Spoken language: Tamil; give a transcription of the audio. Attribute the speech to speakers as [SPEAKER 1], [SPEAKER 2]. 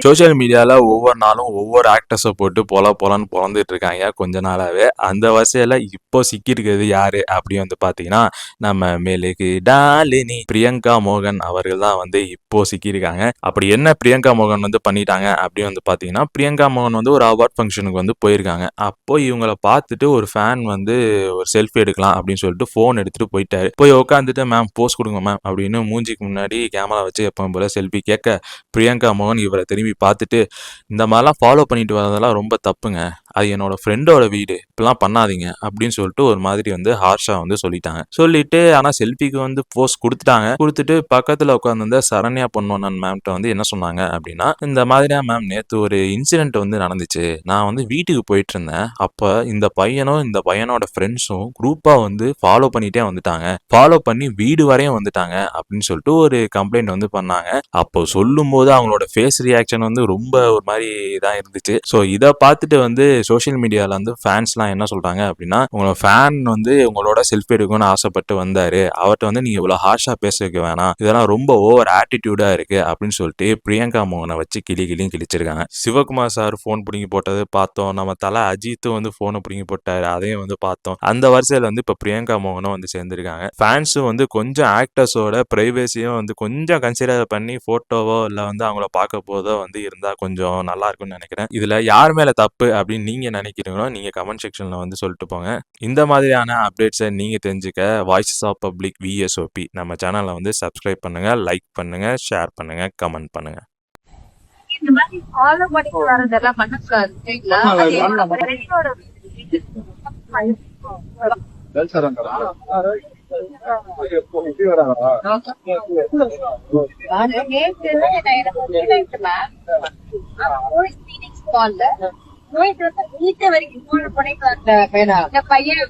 [SPEAKER 1] சோசியல் மீடியால ஒவ்வொரு நாளும் ஒவ்வொரு ஆக்டர்ஸை போட்டு பொலன்னு பொழந்துட்டு இருக்காங்க கொஞ்ச நாளாவே. அந்த வரிசையில இப்போ சிக்கியிருக்கிறது யாரு அப்படி வந்து பாத்தீங்கன்னா, நம்ம மேலுக்கு டாலினி பிரியங்கா மோகன் அவர்கள் தான் வந்து இப்போ சிக்கியிருக்காங்க. அப்படி என்ன பிரியங்கா மோகன் வந்து பண்ணிட்டாங்க அப்படி வந்து பாத்தீங்கன்னா, பிரியங்கா மோகன் வந்து ஒரு அவார்ட் ஃபங்க்ஷனுக்கு வந்து போயிருக்காங்க. அப்போ இவங்களை பார்த்துட்டு ஒரு ஃபேன் வந்து ஒரு செல்ஃபி எடுக்கலாம் அப்படின்னு சொல்லிட்டு போன் எடுத்துட்டு போயிட்டாரு. போய் உட்காந்துட்டு மேம் போஸ்ட் கொடுங்க மேம் அப்படின்னு மூஞ்சிக்கு முன்னாடி கேமரா வச்சு எப்பவும் போல செல்ஃபி கேட்க, பிரியங்கா மோகன் இவரை திரும்பி பார்த்துட்டு, இந்த மாதிரிலாம் ஃபாலோ பண்ணிட்டு வரதெல்லாம் ரொம்ப தப்புங்க, அது என்னோட ஃப்ரெண்டோட வீடு, இப்பெல்லாம் பண்ணாதீங்க அப்படின்னு சொல்லிட்டு ஒரு மாதிரி வந்து ஹார்ஷா வந்து சொல்லிட்டாங்க. சொல்லிட்டு ஆனா செல்ஃபிக்கு வந்து போஸ்ட் கொடுத்துட்டாங்க. கொடுத்துட்டு பக்கத்துல உட்காந்து சரண்யா பொன்வண்ணன் மேம்கிட்ட வந்து என்ன சொன்னாங்க அப்படின்னா, இந்த மாதிரியா மேம் நேத்து ஒரு இன்சிடென்ட் வந்து நடந்துச்சு, நான் வந்து வீட்டுக்கு போயிட்டு இருந்தேன், அப்ப இந்த பையனும் இந்த பையனோட ஃப்ரெண்ட்ஸும் குரூப்பா வந்து ஃபாலோ பண்ணிட்டே வந்துட்டாங்க, ஃபாலோ பண்ணி வீடு வரையும் வந்துட்டாங்க அப்படின்னு சொல்லிட்டு ஒரு கம்ப்ளைண்ட் வந்து பண்ணாங்க. அப்போ சொல்லும் போது அவங்களோட ஃபேஸ் ரியாக்ஷன் வந்து ரொம்ப ஒரு மாதிரி தான் இருந்துச்சு. ஸோ இதை பார்த்துட்டு வந்து சோஷியல் மீடியாவில் வந்து ஃபேன்ஸ்லாம் என்ன சொல்றாங்க அப்படின்னா, உங்களோட ஃபேன் வந்து உங்களோட செல்ஃபி எடுக்கணும்னு ஆசைப்பட்டு வந்தாரு, அவர்கிட்ட வந்து நீங்க இவ்வளவு ஹார்ஷா பேச வைக்க வேணாம், இதெல்லாம் ரொம்ப ஓவர் ஆட்டிடியூடா இருக்கு அப்படின்னு சொல்லிட்டு பிரியங்கா மோகனை வச்சு கிளியும் கிழிச்சிருக்காங்க. சிவகுமார் சார் போன் பிடிங்கி போட்டது பார்த்தோம், நம்ம தலை அஜித்தும் வந்து போனை பிடிங்கி போட்டாரு, அதையும் வந்து பார்த்தோம். அந்த வரிசையில் வந்து இப்ப பிரியங்கா மோகனும் வந்து சேர்ந்திருக்காங்க. ஃபேன்ஸும் வந்து கொஞ்சம் ஆக்டர்ஸோட பிரைவேசியும் வந்து கொஞ்சம் கன்சிடர் பண்ணி போட்டோவோ இல்லை வந்து அவங்கள பார்க்க போதோ வந்து இருந்தா கொஞ்சம் நல்லா இருக்கும்னு நினைக்கிறேன். இதுல யார் மேல தப்பு அப்படின்னு நீங்க நினைக்கிறீங்களோ நீங்க கமெண்ட் செக்ஷன்ல வந்து சொல்லிட்டு போங்க. இந்த மாதிரியான அப்டேட்ஸை நீங்க தெரிஞ்சுக்க வாய்ஸஸ் ஆஃப் பப்ளிக் VSOP நம்ம சேனலை வந்து சப்ஸ்கிரைப் பண்ணுங்க, லைக் பண்ணுங்க, ஷேர் பண்ணுங்க, கமெண்ட் பண்ணுங்க.
[SPEAKER 2] இந்த மாதிரி ஃபாலோ பண்ணிட்டு வரதெல்லாம் பண்ணக்கூடாது. வீட்டு வரைக்கும் போன பையன்